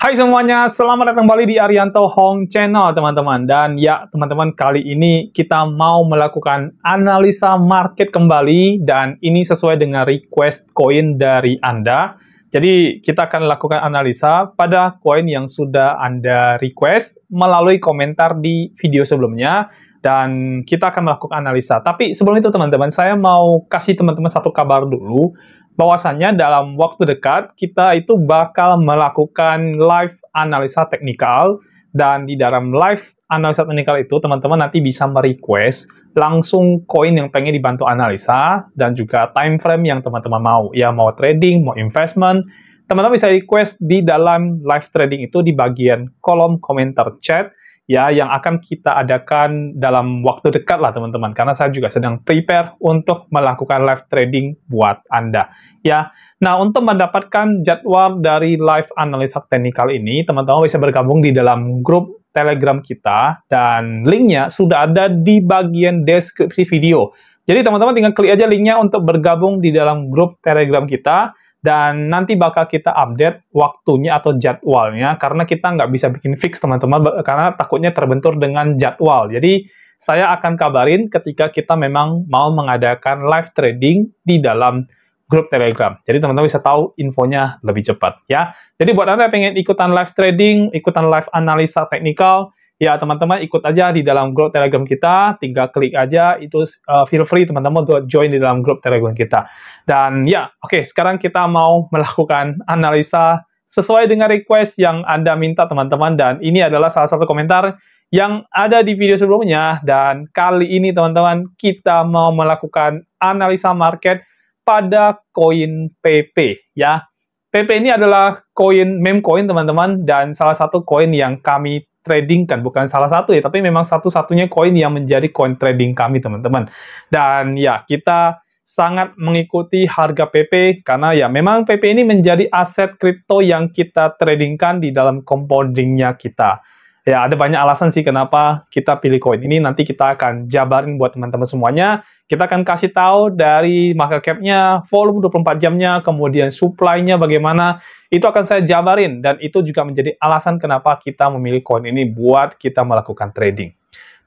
Hai semuanya, selamat datang kembali di Arianto Hong Channel teman-teman. Dan ya teman-teman, kali ini kita mau melakukan analisa market kembali. Dan ini sesuai dengan request koin dari Anda. Jadi kita akan lakukan analisa pada koin yang sudah Anda request melalui komentar di video sebelumnya. Dan kita akan melakukan analisa. Tapi sebelum itu teman-teman, saya mau kasih teman-teman satu kabar dulu. Bahwasannya dalam waktu dekat kita itu bakal melakukan live analisa teknikal, dan di dalam live analisa teknikal itu teman-teman nanti bisa merequest langsung koin yang pengen dibantu analisa dan juga time frame yang teman-teman mau, ya mau trading, mau investment, teman-teman bisa request di dalam live trading itu di bagian kolom komentar chat ya, yang akan kita adakan dalam waktu dekat lah teman-teman, karena saya juga sedang prepare untuk melakukan live trading buat Anda ya. Nah, untuk mendapatkan jadwal dari live analisa teknikal ini, teman-teman bisa bergabung di dalam grup Telegram kita, dan linknya sudah ada di bagian deskripsi video. Jadi teman-teman tinggal klik aja linknya untuk bergabung di dalam grup Telegram kita. Dan nanti bakal kita update waktunya atau jadwalnya, karena kita nggak bisa bikin fix teman-teman, karena takutnya terbentur dengan jadwal. Jadi saya akan kabarin ketika kita memang mau mengadakan live trading di dalam grup Telegram. Jadi teman-teman bisa tahu infonya lebih cepat ya. Jadi buat Anda yang pengen ikutan live trading, ikutan live analisa teknikal, ya teman-teman ikut aja di dalam grup Telegram kita, tinggal klik aja, itu feel free teman-teman untuk join di dalam grup Telegram kita. Dan ya, oke, sekarang kita mau melakukan analisa sesuai dengan request yang Anda minta teman-teman, dan ini adalah salah satu komentar yang ada di video sebelumnya, dan kali ini teman-teman kita mau melakukan analisa market pada koin PP ya. PP ini adalah koin meme coin teman-teman, dan salah satu koin yang kami trading kan, bukan salah satu ya, tapi memang satu-satunya koin yang menjadi koin trading kami teman-teman. Dan ya, kita sangat mengikuti harga PP karena ya memang PP ini menjadi aset kripto yang kita tradingkan di dalam compoundingnya kita. Ya, ada banyak alasan sih kenapa kita pilih koin ini. Nanti kita akan jabarin buat teman-teman semuanya. Kita akan kasih tahu dari market cap-nya, volume 24 jamnya, kemudian supply-nya bagaimana. Itu akan saya jabarin, dan itu juga menjadi alasan kenapa kita memilih koin ini buat kita melakukan trading.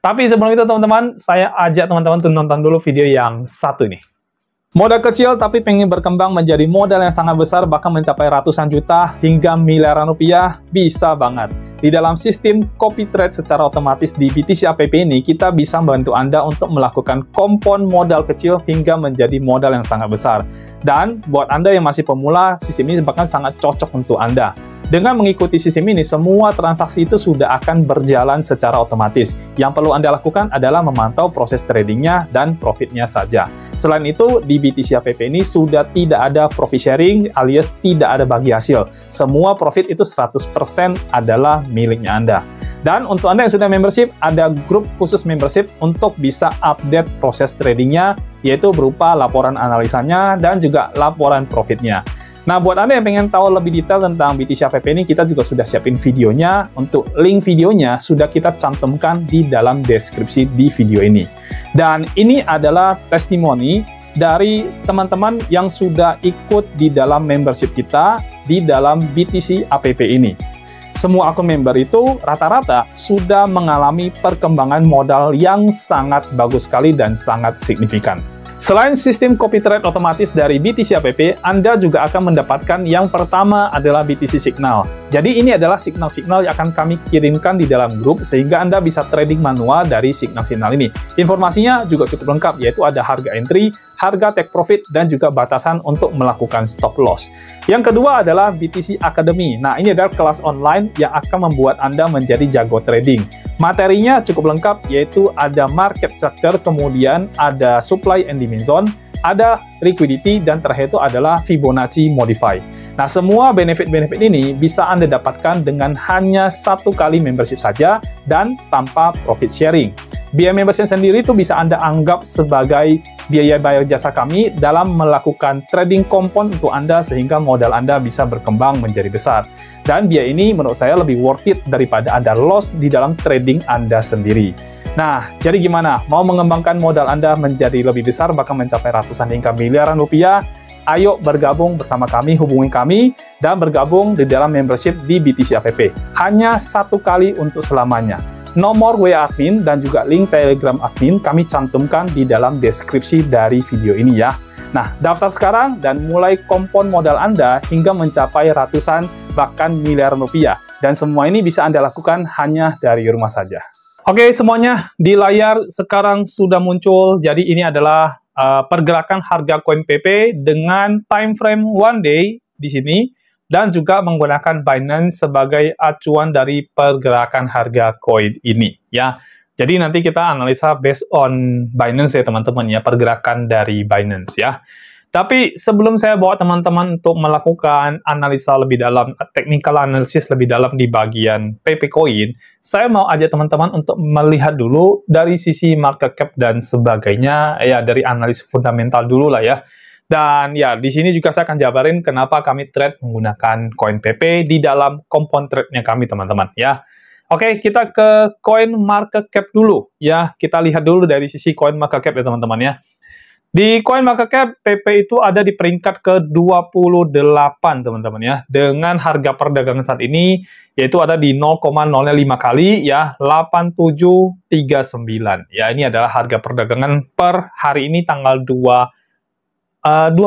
Tapi sebelum itu teman-teman, saya ajak teman-teman untuk nonton dulu video yang satu ini. Modal kecil tapi pengen berkembang menjadi modal yang sangat besar, bahkan mencapai ratusan juta hingga miliaran rupiah, bisa banget. Di dalam sistem copy trade secara otomatis di BTC App ini, kita bisa membantu Anda untuk melakukan kompon modal kecil hingga menjadi modal yang sangat besar. Dan buat Anda yang masih pemula, sistem ini bahkan sangat cocok untuk Anda. Dengan mengikuti sistem ini, semua transaksi itu sudah akan berjalan secara otomatis. Yang perlu Anda lakukan adalah memantau proses tradingnya dan profitnya saja. Selain itu, di BTC App ini sudah tidak ada profit sharing alias tidak ada bagi hasil. Semua profit itu 100% adalah miliknya Anda. Dan untuk Anda yang sudah membership, ada grup khusus membership untuk bisa update proses tradingnya, yaitu berupa laporan analisanya dan juga laporan profitnya. Nah, buat Anda yang pengen tahu lebih detail tentang BTC App ini, kita juga sudah siapin videonya. Untuk link videonya sudah kita cantumkan di dalam deskripsi di video ini. Dan ini adalah testimoni dari teman-teman yang sudah ikut di dalam membership kita di dalam BTC App ini. Semua akun member itu rata-rata sudah mengalami perkembangan modal yang sangat bagus sekali dan sangat signifikan. Selain sistem copy trade otomatis dari BTC App, Anda juga akan mendapatkan yang pertama adalah BTC Signal. Jadi ini adalah signal-signal yang akan kami kirimkan di dalam grup sehingga Anda bisa trading manual dari signal-signal ini. Informasinya juga cukup lengkap, yaitu ada harga entry, harga take profit, dan juga batasan untuk melakukan stop loss. Yang kedua adalah BTC Academy. Nah, ini adalah kelas online yang akan membuat Anda menjadi jago trading. Materinya cukup lengkap, yaitu ada market structure, kemudian ada supply and demand zone, ada liquidity, dan terakhir itu adalah Fibonacci Modify. Nah, semua benefit-benefit ini bisa Anda dapatkan dengan hanya satu kali membership saja dan tanpa profit sharing. Biaya membership sendiri itu bisa Anda anggap sebagai biaya bayar jasa kami dalam melakukan trading kompon untuk Anda sehingga modal Anda bisa berkembang menjadi besar. Dan biaya ini menurut saya lebih worth it daripada Anda loss di dalam trading Anda sendiri. Nah, jadi gimana? Mau mengembangkan modal Anda menjadi lebih besar, bahkan mencapai ratusan hingga miliaran rupiah? ayo bergabung bersama kami, hubungi kami, dan bergabung di dalam membership di BTC App. Hanya 1 kali untuk selamanya. Nomor WA admin dan juga link Telegram admin kami cantumkan di dalam deskripsi dari video ini ya. Nah, daftar sekarang dan mulai kompon modal Anda hingga mencapai ratusan bahkan miliaran rupiah. Dan semua ini bisa Anda lakukan hanya dari rumah saja. Oke, semuanya di layar sekarang sudah muncul. Jadi ini adalah pergerakan harga koin PP dengan time frame 1 day di sini. Dan juga menggunakan Binance sebagai acuan dari pergerakan harga koin ini ya. Jadi nanti kita analisa based on Binance ya teman-teman ya, pergerakan dari Binance ya. Tapi sebelum saya bawa teman-teman untuk melakukan analisa lebih dalam, technical analysis lebih dalam di bagian PP Coin, saya mau ajak teman-teman untuk melihat dulu dari sisi market cap dan sebagainya ya, dari analisis fundamental dulu lah ya. Dan ya, di sini juga saya akan jabarin kenapa kami trade menggunakan koin PP di dalam kompon trade-nya kami, teman-teman, ya. Oke, kita ke coin market cap dulu, ya. Kita lihat dulu dari sisi coin market cap ya, teman-teman, ya. Di coin market cap, PP itu ada di peringkat ke-28, teman-teman, ya. Dengan harga perdagangan saat ini, yaitu ada di 0,05 kali, ya, 8739. Ya, ini adalah harga perdagangan per hari ini, tanggal 2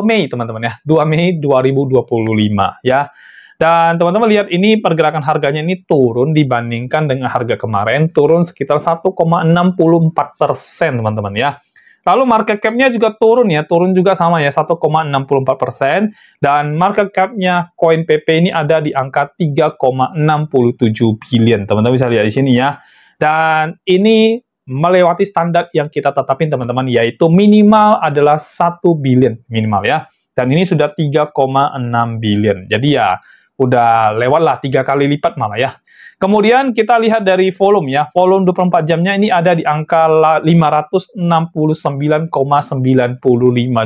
Mei, teman-teman ya, 2 Mei 2025 ya. Dan teman-teman lihat ini pergerakan harganya ini turun dibandingkan dengan harga kemarin, turun sekitar 1,64%, teman-teman ya. Lalu market cap-nya juga turun ya, turun juga sama ya, 1,64%. Dan market cap-nya koin PP ini ada di angka 3,67 billion, teman-teman bisa lihat di sini ya. Dan ini melewati standar yang kita tetapin, teman-teman, yaitu minimal adalah 1 billion minimal ya. Dan ini sudah 3,6 billion. Jadi ya udah lewat lah 3 kali lipat malah ya. Kemudian kita lihat dari volume ya. Volume 24 jamnya ini ada di angka 569,95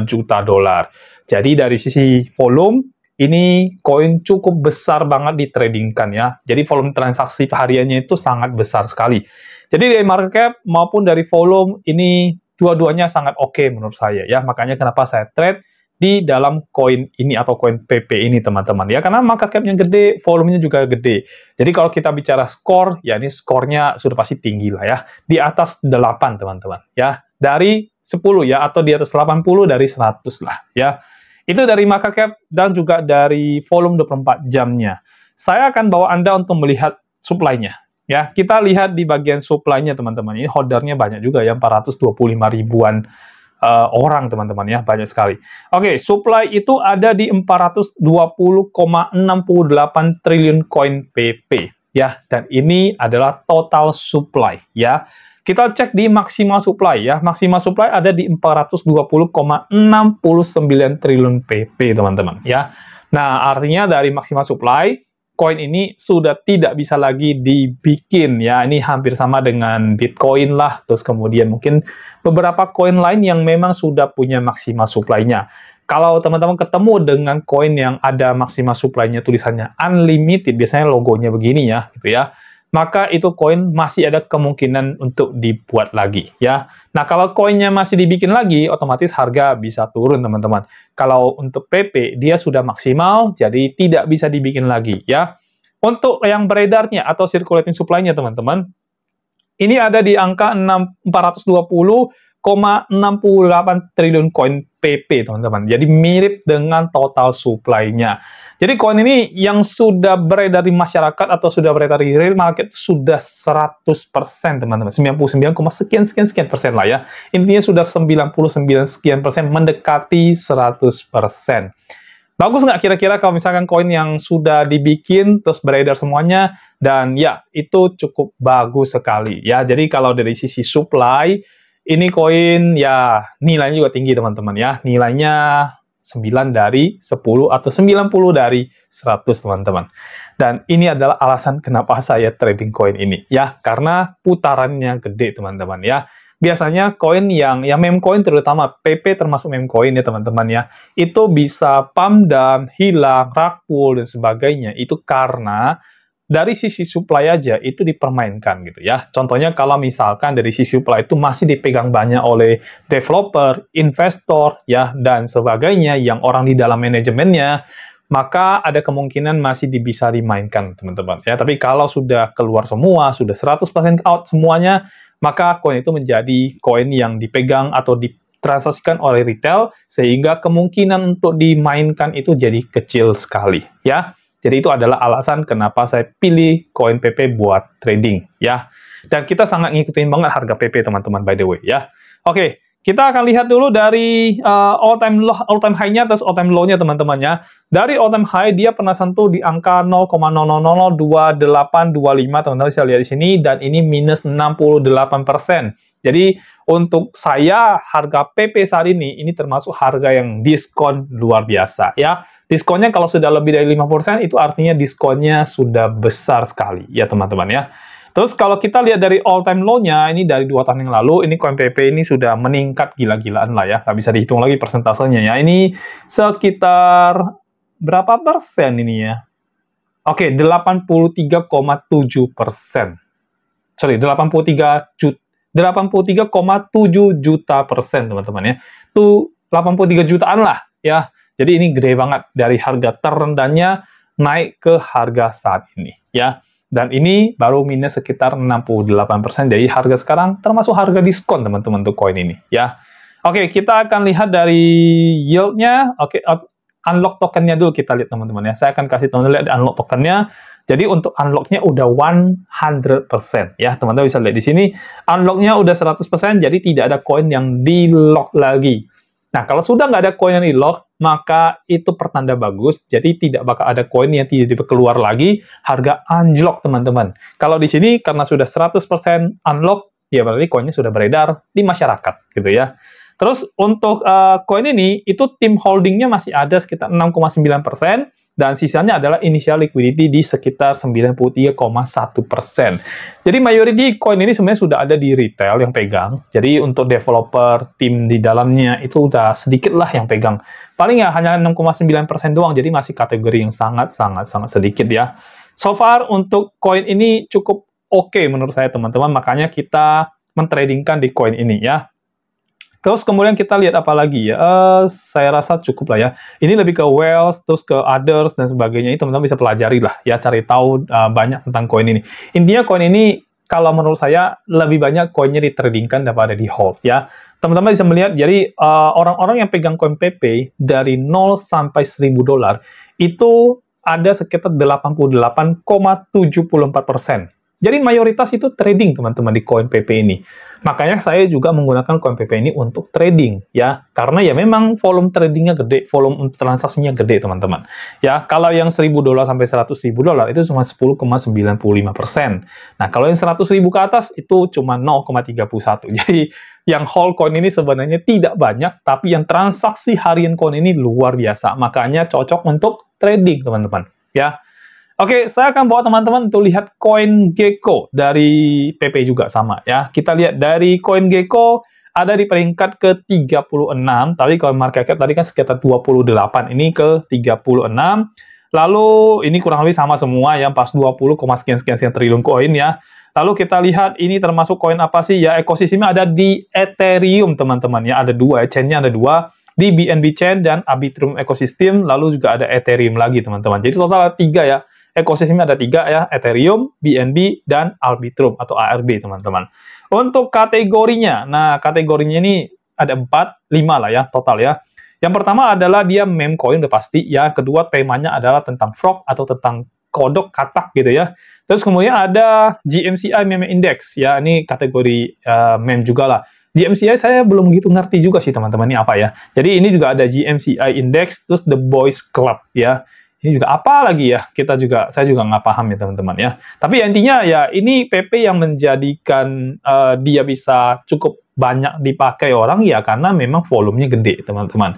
juta dolar. Jadi dari sisi volume ini koin cukup besar banget ditradingkan ya. Jadi volume transaksi hariannya itu sangat besar sekali. Jadi dari market cap maupun dari volume ini dua-duanya sangat oke menurut saya ya. Makanya kenapa saya trade di dalam koin ini atau koin PP ini, teman-teman ya. Karena market cap-nya gede, volumenya juga gede. Jadi kalau kita bicara skor, ya ini skornya sudah pasti tinggi lah ya. Di atas 8, teman-teman ya. Dari 10 ya, atau di atas 80 dari 100 lah ya. Itu dari market cap dan juga dari volume 24 jamnya. Saya akan bawa Anda untuk melihat supply-nya. Ya, kita lihat di bagian supply-nya, teman-teman. Ini holdernya banyak juga ya, 425 ribuan orang, teman-teman ya, banyak sekali. Oke, supply itu ada di 420,68 triliun koin PP ya, dan ini adalah total supply ya. Kita cek di maksimal supply ya. Maksimal supply ada di 420,69 triliun PP, teman-teman ya. Nah, artinya dari maksimal supply koin ini sudah tidak bisa lagi dibikin ya. Ini hampir sama dengan Bitcoin lah. Terus kemudian mungkin beberapa koin lain yang memang sudah punya maksimal supply-nya. Kalau teman-teman ketemu dengan koin yang ada maksimal supply-nya tulisannya unlimited, biasanya logonya begini ya, gitu ya. Maka itu koin masih ada kemungkinan untuk dibuat lagi ya. Nah, kalau koinnya masih dibikin lagi, otomatis harga bisa turun, teman-teman. Kalau untuk PP, dia sudah maksimal, jadi tidak bisa dibikin lagi ya. Untuk yang beredarnya atau circulating supply-nya, teman-teman, ini ada di angka 420,68 triliun koin PP, teman-teman. Jadi mirip dengan total supply-nya. Jadi koin ini yang sudah beredar di masyarakat atau sudah beredar di real market sudah 100%, teman-teman. 99, sekian persen lah ya. Intinya sudah 99 sekian persen, mendekati 100%. Bagus nggak kira-kira kalau misalkan koin yang sudah dibikin terus beredar semuanya? Dan ya, itu cukup bagus sekali ya. Jadi kalau dari sisi supply, ini koin ya nilainya juga tinggi, teman-teman ya. Nilainya 9 dari 10 atau 90 dari 100, teman-teman. Dan ini adalah alasan kenapa saya trading koin ini ya, karena putarannya gede, teman-teman ya. Biasanya koin yang meme coin, terutama PP termasuk meme coin ya, teman-teman ya, itu bisa pump down, hilang, rug pull dan sebagainya. Itu karena dari sisi supply aja itu dipermainkan gitu ya. Contohnya kalau misalkan dari sisi supply itu masih dipegang banyak oleh developer, investor ya dan sebagainya yang orang di dalam manajemennya, maka ada kemungkinan masih bisa dimainkan teman-teman ya. Tapi kalau sudah keluar semua, sudah 100% out semuanya, maka koin itu menjadi koin yang dipegang atau ditransaksikan oleh retail sehingga kemungkinan untuk dimainkan itu jadi kecil sekali ya. Jadi itu adalah alasan kenapa saya pilih koin PP buat trading ya. Dan kita sangat ngikutin banget harga PP teman-teman by the way ya. Oke, kita akan lihat dulu dari all time high-nya terus all time low-nya teman-teman ya. Dari all time high dia pernah sentuh di angka 0,0002825 teman-teman bisa lihat di sini dan ini minus 68%. Jadi untuk saya harga PP saat ini termasuk harga yang diskon luar biasa ya. Diskonnya kalau sudah lebih dari 5% itu artinya diskonnya sudah besar sekali ya teman-teman ya. Terus kalau kita lihat dari all time low-nya ini dari 2 tahun yang lalu ini koin PP ini sudah meningkat gila-gilaan lah ya. Nggak bisa dihitung lagi persentasenya ya. Ini sekitar berapa persen ini ya? Oke, 83,7%. Sorry, 83,7 juta persen teman-teman ya. Itu 83 jutaan lah ya. Jadi ini gede banget dari harga terendahnya naik ke harga saat ini ya. Dan ini baru minus sekitar 68%. Jadi harga sekarang termasuk harga diskon teman-teman untuk koin ini ya. Oke, kita akan lihat dari yield-nya. Oke, unlock tokennya dulu kita lihat teman-teman ya. Saya akan kasih teman-teman lihat unlock tokennya. Jadi untuk unlock-nya udah 100% ya. Teman-teman bisa lihat di sini unlock-nya udah 100%, jadi tidak ada koin yang di-lock lagi. Nah, kalau sudah nggak ada koin yang di-lock, maka itu pertanda bagus. Jadi tidak bakal ada koin yang tidak keluar lagi harga unlock teman-teman. Kalau di sini karena sudah 100% unlock, ya berarti koinnya sudah beredar di masyarakat gitu ya. Terus untuk koin ini, itu tim holdingnya masih ada sekitar 6,9%, dan sisanya adalah initial liquidity di sekitar 93,1%. Jadi mayority koin ini sebenarnya sudah ada di retail yang pegang. Jadi untuk developer, tim di dalamnya itu udah sedikit lah yang pegang. Paling ya hanya 6,9% doang, jadi masih kategori yang sangat sedikit ya. So far untuk koin ini cukup oke menurut saya teman-teman, makanya kita mentradingkan di koin ini ya. Terus kemudian kita lihat apa lagi ya, saya rasa cukup lah ya. Ini lebih ke wealth, terus ke others, dan sebagainya. Ini teman-teman bisa pelajari lah ya, cari tahu banyak tentang koin ini. Intinya koin ini, kalau menurut saya, lebih banyak koinnya ditradingkan daripada di hold ya. Teman-teman bisa melihat, jadi orang-orang yang pegang koin PP dari 0 sampai $1.000, itu ada sekitar 88,74%. Jadi mayoritas itu trading teman-teman di koin PP ini. Makanya saya juga menggunakan koin PP ini untuk trading ya, karena ya memang volume tradingnya gede, volume transaksinya gede teman-teman. Ya, kalau yang $1.000 sampai $100.000 itu cuma 10,95%. Nah, kalau yang 100.000 ke atas itu cuma 0,31. Jadi yang hold coin ini sebenarnya tidak banyak, tapi yang transaksi harian coin ini luar biasa. Makanya cocok untuk trading teman-teman. Ya. Oke, saya akan bawa teman-teman untuk lihat koin Gecko dari PP juga sama ya. Kita lihat dari koin Gecko ada di peringkat ke-36. Tadi koin market cap tadi kan sekitar 28, ini ke 36. Lalu ini kurang lebih sama semua ya, pas 20, sekian triliun koin ya. Lalu kita lihat ini termasuk koin apa sih ya? Ekosistemnya ada di Ethereum teman-teman ya. Ada dua, chain-nya ada dua. Di BNB Chain dan Arbitrum Ecosystem, lalu juga ada Ethereum lagi teman-teman. Jadi total ada 3 ya. Ekosistemnya ada 3 ya, Ethereum, BNB, dan Arbitrum atau ARB teman-teman. Untuk kategorinya, nah kategorinya ini ada 5 lah ya, total ya. Yang pertama adalah dia meme coin udah pasti ya. Kedua temanya adalah tentang frog atau tentang kodok katak gitu ya. Terus kemudian ada GMCI Meme Index ya, ini kategori meme juga lah. GMCI saya belum gitu ngerti juga sih teman-teman ini apa ya. Jadi ini juga ada GMCI Index, terus The Boys Club ya. Ini juga apa lagi ya? Saya juga nggak paham ya teman-teman ya. Tapi ya, intinya ya ini PP yang menjadikan dia bisa cukup banyak dipakai orang ya karena memang volumenya gede teman-teman.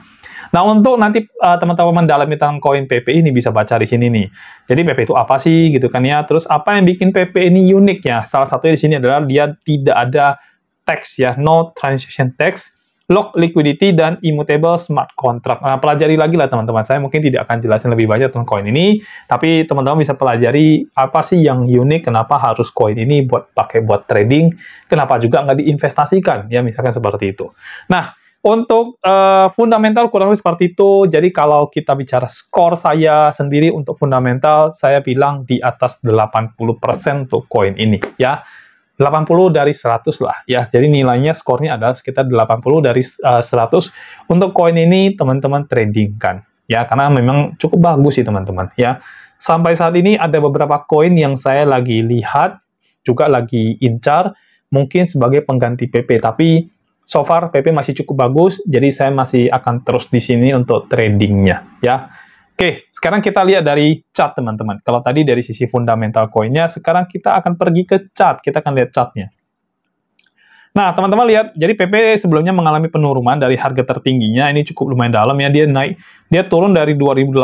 Nah untuk nanti teman-teman mendalami tentang koin PP ini bisa baca di sini nih. Jadi PP itu apa sih gitu kan ya? Terus apa yang bikin PP ini unik ya? Salah satunya di sini adalah dia tidak ada tax ya, no transaction tax. lock liquidity, dan immutable smart contract. Nah, pelajari lagi lah teman-teman. Saya mungkin tidak akan jelasin lebih banyak tentang koin ini, tapi teman-teman bisa pelajari apa sih yang unik, kenapa harus koin ini pakai buat trading, kenapa juga nggak diinvestasikan, ya misalkan seperti itu. Nah, untuk fundamental kurang lebih seperti itu. Jadi kalau kita bicara skor saya sendiri untuk fundamental, saya bilang di atas 80% untuk koin ini, ya. 80 dari 100 lah, ya. Jadi nilainya, skornya adalah sekitar 80 dari 100. Untuk koin ini, teman-teman trading kan, ya. Karena memang cukup bagus sih, teman-teman, ya. Sampai saat ini ada beberapa koin yang saya lagi lihat, juga lagi incar, mungkin sebagai pengganti PP. Tapi, so far PP masih cukup bagus, jadi saya masih akan terus di sini untuk tradingnya, ya. Oke, sekarang kita lihat dari chart, teman-teman. Kalau tadi dari sisi fundamental koinnya, sekarang kita akan pergi ke chart. Kita akan lihat chartnya. Nah, teman-teman lihat, jadi PP sebelumnya mengalami penurunan dari harga tertingginya. Ini cukup lumayan dalam ya, dia naik. Dia turun dari 2.800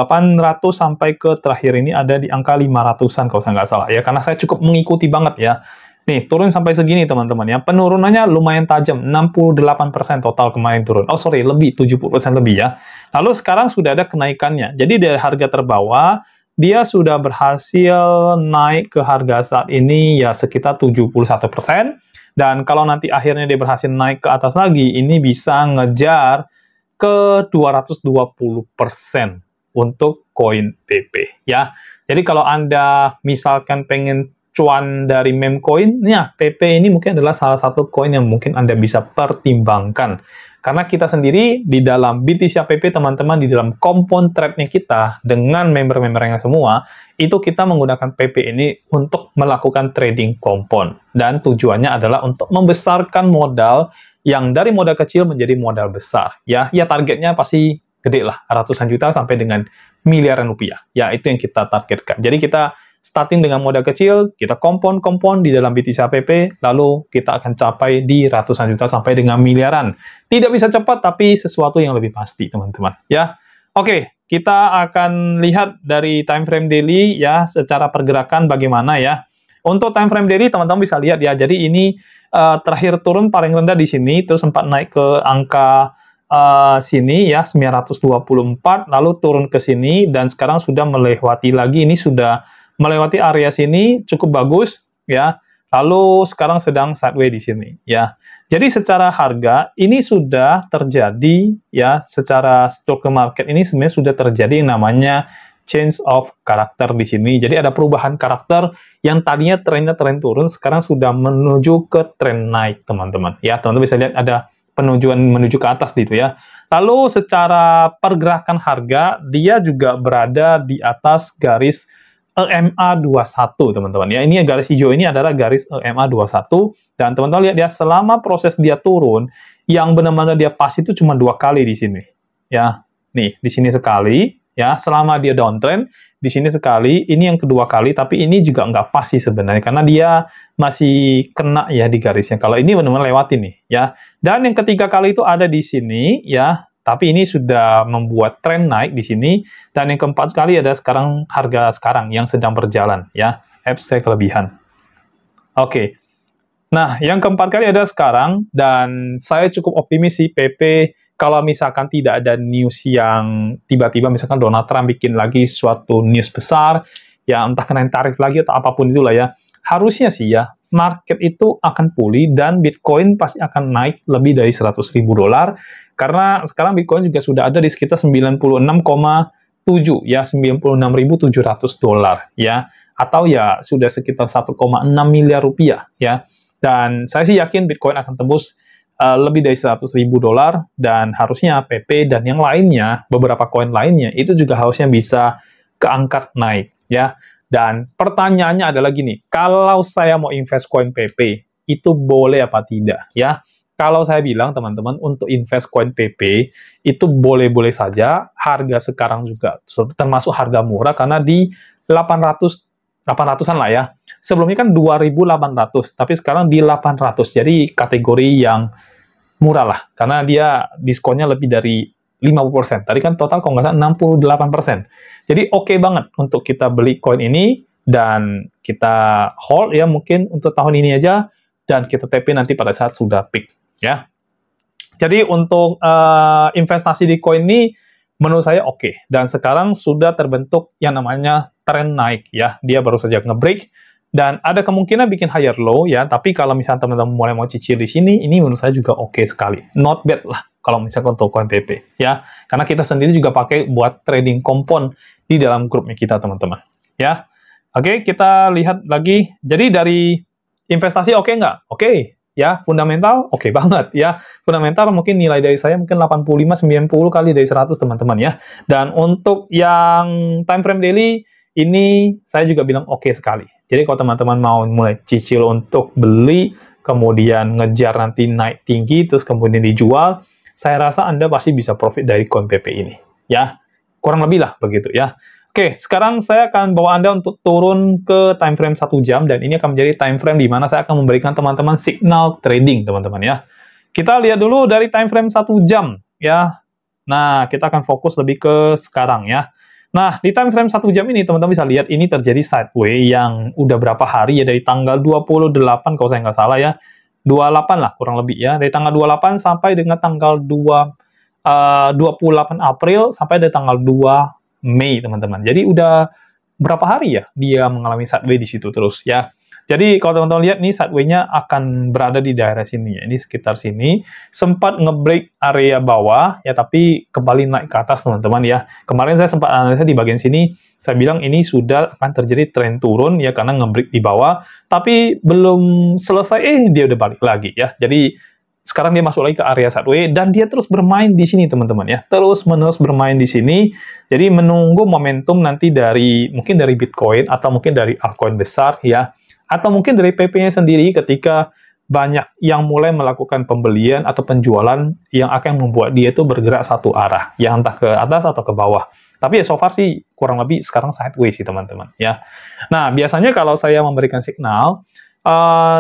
sampai ke terakhir ini ada di angka 500-an kalau saya nggak salah. Ya, karena saya cukup mengikuti banget ya. Nih, turun sampai segini, teman-teman ya. Penurunannya lumayan tajam, 68% total kemarin turun. Oh, sorry, lebih, 70% lebih ya. Lalu sekarang sudah ada kenaikannya. Jadi dari harga terbawah, dia sudah berhasil naik ke harga saat ini ya sekitar 71%. Dan kalau nanti akhirnya dia berhasil naik ke atas lagi, ini bisa ngejar ke 220% untuk koin PP ya. Jadi kalau Anda misalkan pengen cuan dari meme coin, ya PP ini mungkin adalah salah satu koin yang mungkin Anda bisa pertimbangkan. Karena kita sendiri di dalam BTC PP, teman-teman, di dalam compound trade-nya kita dengan member-membernya semua, itu kita menggunakan PP ini untuk melakukan trading compound. Dan tujuannya adalah untuk membesarkan modal yang dari modal kecil menjadi modal besar. Ya targetnya pasti gede lah, ratusan juta sampai dengan miliaran rupiah. Ya, itu yang kita targetkan. Jadi kita starting dengan modal kecil, kita compound di dalam BTC PP, lalu kita akan capai di ratusan juta sampai dengan miliaran. Tidak bisa cepat, tapi sesuatu yang lebih pasti, teman-teman. Ya, oke, kita akan lihat dari time frame daily, ya, secara pergerakan bagaimana ya. Untuk time frame daily, teman-teman bisa lihat ya. Jadi ini terakhir turun paling rendah di sini, terus sempat naik ke angka sini ya, 924, lalu turun ke sini, dan sekarang sudah melewati lagi, ini sudah melewati area sini cukup bagus ya. Lalu sekarang sedang sideways di sini ya. Jadi secara harga ini sudah terjadi ya, secara struktur market ini sebenarnya sudah terjadi yang namanya change of character di sini. Jadi ada perubahan karakter yang tadinya trennya tren turun, sekarang sudah menuju ke tren naik, teman-teman. Ya, teman-teman bisa lihat ada penujuan menuju ke atas gitu ya. Lalu secara pergerakan harga dia juga berada di atas garis EMA 21, teman-teman. Ya, ini garis hijau ini adalah garis EMA 21, dan teman-teman lihat ya, selama proses dia turun, yang benar-benar dia pas itu cuma 2 kali di sini. Ya, nih, di sini sekali, ya, selama dia downtrend, di sini sekali, ini yang kedua kali, tapi ini juga nggak pas sih sebenarnya, karena dia masih kena ya di garisnya. Kalau ini benar-benar lewat ini, ya. Dan yang ketiga kali itu ada di sini, ya, tapi ini sudah membuat tren naik di sini, dan yang keempat sekali ada sekarang harga sekarang yang sedang berjalan ya, FC kelebihan. Oke. Nah, yang keempat kali ada sekarang, dan saya cukup optimis sih PP kalau misalkan tidak ada news yang tiba-tiba misalkan Donald Trump bikin lagi suatu news besar, ya entah kenain tarif lagi atau apapun itulah ya. Harusnya sih ya, market itu akan pulih dan Bitcoin pasti akan naik lebih dari $100.000, karena sekarang Bitcoin juga sudah ada di sekitar 96,7 ya, $96.700 ya, atau ya sudah sekitar 1,6 miliar rupiah ya. Dan saya sih yakin Bitcoin akan tembus lebih dari $100.000, dan harusnya PP dan yang lainnya, beberapa koin lainnya itu juga harusnya bisa keangkat naik ya. Dan pertanyaannya adalah gini, kalau saya mau invest koin PP, itu boleh apa tidak? Ya, kalau saya bilang, teman-teman, untuk invest koin PP, itu boleh-boleh saja, harga sekarang juga termasuk harga murah, karena di 800-an lah ya. Sebelumnya kan 2.800, tapi sekarang di 800, jadi kategori yang murah lah, karena dia diskonnya lebih dari 50%. Tadi kan total kalau nggak salah 68%. Jadi oke banget untuk kita beli koin ini dan kita hold ya, mungkin untuk tahun ini aja, dan kita TP nanti pada saat sudah peak ya. Jadi untuk investasi di koin ini menurut saya oke. Dan sekarang sudah terbentuk yang namanya tren naik ya. Dia baru saja nge-break dan ada kemungkinan bikin higher low ya. Tapi kalau misalnya teman-teman mulai mau cicil di sini, ini menurut saya juga oke sekali. Not bad lah kalau misalnya untuk koin PP ya. Karena kita sendiri juga pakai buat trading kompon di dalam grupnya kita teman-teman ya. Oke, kita lihat lagi. Jadi dari investasi oke nggak? Oke. Ya, fundamental oke banget ya. Fundamental mungkin nilai dari saya mungkin 85 90 kali dari 100 teman-teman ya. Dan untuk yang time frame daily ini saya juga bilang oke sekali. Jadi kalau teman-teman mau mulai cicil untuk beli, kemudian ngejar nanti naik tinggi terus kemudian dijual, saya rasa Anda pasti bisa profit dari koin PP ini ya. Kurang lebih lah begitu ya. Oke, sekarang saya akan bawa Anda untuk turun ke time frame 1 jam, dan ini akan menjadi time frame di mana saya akan memberikan teman-teman signal trading, teman-teman ya. Kita lihat dulu dari time frame 1 jam ya. Nah, kita akan fokus lebih ke sekarang ya. Nah, di time frame 1 jam ini, teman-teman bisa lihat ini terjadi sideways yang udah berapa hari ya, dari tanggal 28 kalau saya nggak salah ya. 28 lah kurang lebih ya. Dari tanggal 28 sampai dengan tanggal 28 April sampai dari tanggal 2 Mei, teman-teman. Jadi udah berapa hari ya dia mengalami sideways di situ terus ya. Jadi kalau teman-teman lihat nih, sideways-nya akan berada di daerah sini ya. Ini sekitar sini. Sempat nge-break area bawah ya, tapi kembali naik ke atas teman-teman ya. Kemarin saya sempat analisa di bagian sini, saya bilang ini sudah akan terjadi tren turun ya karena nge-break di bawah, tapi belum selesai dia udah balik lagi ya. Jadi sekarang dia masuk lagi ke area sideways dan dia terus bermain di sini teman-teman ya, terus-menerus bermain di sini. Jadi menunggu momentum nanti dari mungkin dari Bitcoin atau mungkin dari altcoin besar ya, atau mungkin dari PP-nya sendiri ketika banyak yang mulai melakukan pembelian atau penjualan yang akan membuat dia itu bergerak satu arah, ya entah ke atas atau ke bawah. Tapi ya so far sih kurang lebih sekarang sideways sih teman-teman ya. Nah, biasanya kalau saya memberikan signal,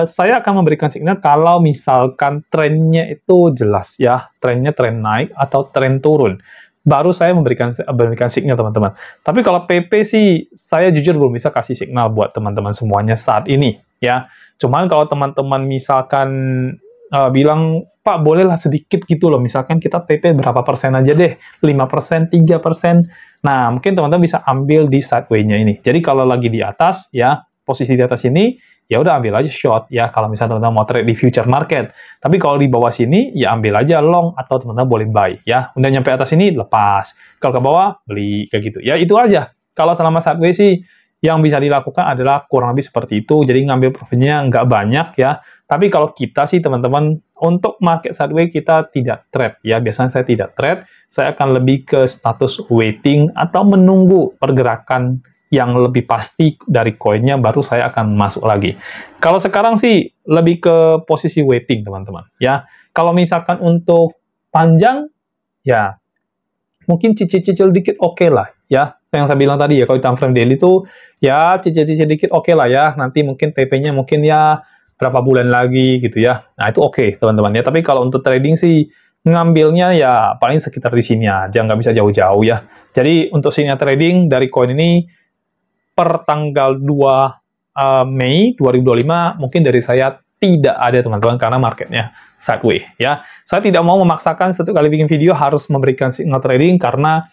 saya akan memberikan signal kalau misalkan trennya itu jelas ya, trennya tren naik atau tren turun, baru saya memberikan signal teman-teman. Tapi kalau PP sih saya jujur belum bisa kasih signal buat teman-teman semuanya saat ini ya. Cuman kalau teman-teman misalkan bilang, Pak bolehlah sedikit gitu loh, misalkan kita PP berapa persen aja deh, 5%, 3%. Nah, mungkin teman-teman bisa ambil di sideways-nya ini. Jadi kalau lagi di atas ya, posisi di atas ini, ya udah ambil aja short ya kalau misalnya teman-teman mau trade di future market. Tapi kalau di bawah sini ya ambil aja long atau teman-teman boleh buy ya. Udah nyampe atas ini lepas. Kalau ke bawah beli kayak gitu. Ya itu aja. Kalau selama sideways sih yang bisa dilakukan adalah kurang lebih seperti itu. Jadi ngambil profitnya nggak banyak ya. Tapi kalau kita sih teman-teman untuk market sideways kita tidak trade ya. Biasanya saya tidak trade. Saya akan lebih ke status waiting atau menunggu pergerakan yang lebih pasti dari koinnya, baru saya akan masuk lagi. Kalau sekarang sih lebih ke posisi waiting teman-teman ya. Kalau misalkan untuk panjang ya mungkin cicil-cicil dikit oke lah ya. Yang saya bilang tadi ya, kalau di time frame daily itu ya cicil-cicil dikit oke lah ya. Nanti mungkin TP-nya mungkin ya berapa bulan lagi gitu ya. Nah itu oke teman-teman ya. Tapi kalau untuk trading sih ngambilnya ya paling sekitar di sini aja, nggak bisa jauh-jauh ya. Jadi untuk sinyal trading dari koin ini per tanggal 2 Mei 2025 mungkin dari saya tidak ada teman-teman, karena marketnya sideways ya. Saya tidak mau memaksakan setiap kali bikin video harus memberikan signal trading, karena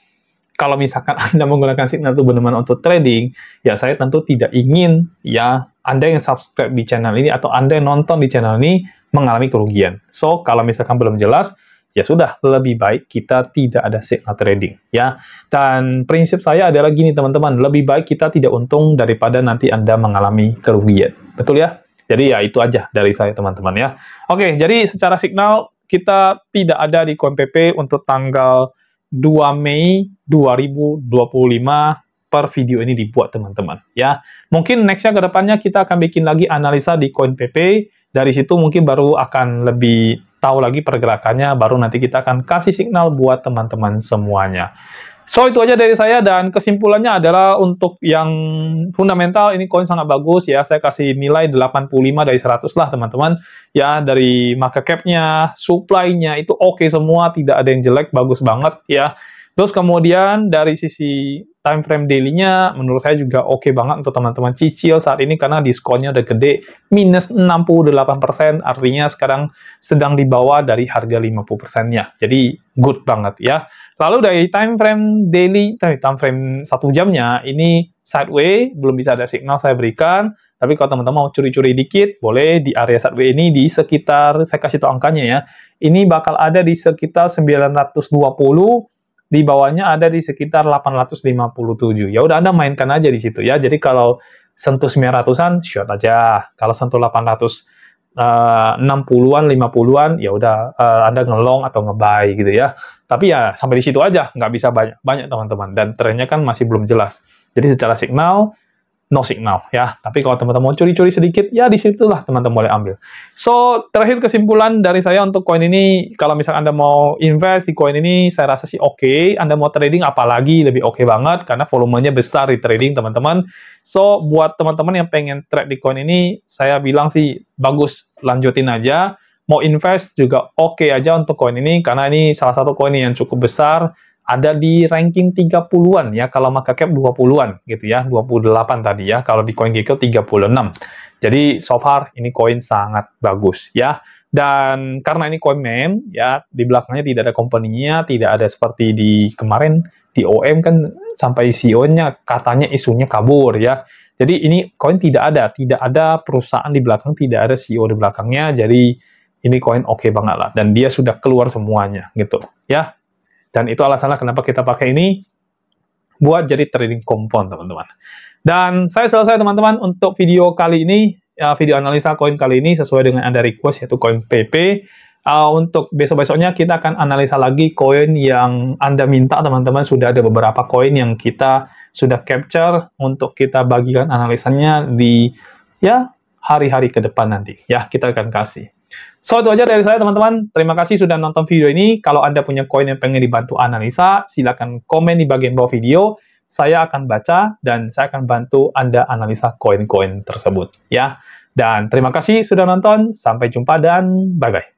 kalau misalkan Anda menggunakan signal itu benar-benar untuk trading, ya saya tentu tidak ingin ya Anda yang subscribe di channel ini atau Anda yang nonton di channel ini mengalami kerugian. So, kalau misalkan belum jelas, ya sudah, lebih baik kita tidak ada signal trading ya. Dan prinsip saya adalah gini teman-teman, lebih baik kita tidak untung daripada nanti Anda mengalami kerugian. Betul ya? Jadi ya itu aja dari saya teman-teman ya. Oke, jadi secara signal kita tidak ada di koin PP untuk tanggal 2 Mei 2025 per video ini dibuat teman-teman ya. Mungkin nextnya ke depannya kita akan bikin lagi analisa di koin PP. Dari situ mungkin baru akan lebih tahu lagi pergerakannya, baru nanti kita akan kasih signal buat teman-teman semuanya. So, itu aja dari saya, dan kesimpulannya adalah untuk yang fundamental, ini koin sangat bagus ya. Saya kasih nilai 85 dari 100 lah teman-teman. Ya, dari market cap-nya, supply-nya, itu oke semua, tidak ada yang jelek, bagus banget ya. Terus kemudian dari sisi time frame daily-nya, menurut saya juga oke banget untuk teman-teman cicil saat ini karena diskonnya udah gede, minus 68%, artinya sekarang sedang di bawah dari harga 50%-nya. Jadi good banget ya. Lalu dari time frame daily, time frame 1 jamnya, ini sideways, belum bisa ada signal saya berikan. Tapi kalau teman-teman mau curi-curi dikit, boleh di area sideways ini di sekitar, saya kasih tahu angkanya ya, ini bakal ada di sekitar 920, di bawahnya ada di sekitar 857. Ya udah Anda mainkan aja di situ ya. Jadi kalau sentuh 900-an short aja. Kalau sentuh 860-an, 50-an ya udah Anda ngelong atau nge-buy gitu ya. Tapi ya sampai di situ aja, nggak bisa banyak teman-teman. Dan trennya kan masih belum jelas. Jadi secara signal no signal ya. Tapi kalau teman-teman mau curi-curi sedikit, ya disitulah teman-teman boleh ambil. So, terakhir kesimpulan dari saya untuk koin ini, kalau misalnya Anda mau invest di koin ini, saya rasa sih oke. Anda mau trading apalagi lebih oke banget, karena volumenya besar di trading teman-teman. So, buat teman-teman yang pengen trade di koin ini, saya bilang sih bagus, lanjutin aja. Mau invest juga oke aja untuk koin ini, karena ini salah satu koin yang cukup besar, ada di ranking 30-an ya, kalau market cap 20-an gitu ya, 28 tadi ya, kalau di CoinGecko 36. Jadi so far ini koin sangat bagus ya. Dan karena ini koin meme ya, di belakangnya tidak ada company-nya, tidak ada seperti di kemarin di OM kan sampai CEO-nya katanya isunya kabur ya. Jadi ini koin tidak ada perusahaan di belakang, tidak ada CEO di belakangnya. Jadi ini koin oke banget lah, dan dia sudah keluar semuanya gitu ya. Dan itu alasannya kenapa kita pakai ini buat jadi trading compound, teman-teman. Dan saya selesai, teman-teman, untuk video kali ini, video analisa koin kali ini sesuai dengan Anda request, yaitu koin PP. Untuk besok-besoknya kita akan analisa lagi koin yang Anda minta, teman-teman. Sudah ada beberapa koin yang kita sudah capture untuk kita bagikan analisanya di ya hari-hari ke depan nanti. Ya, kita akan kasih. So, itu aja dari saya, teman-teman. Terima kasih sudah nonton video ini. Kalau Anda punya koin yang pengen dibantu analisa, silakan komen di bagian bawah video. Saya akan baca dan saya akan bantu Anda analisa koin-koin tersebut. Ya. Dan terima kasih sudah nonton. Sampai jumpa dan bye-bye.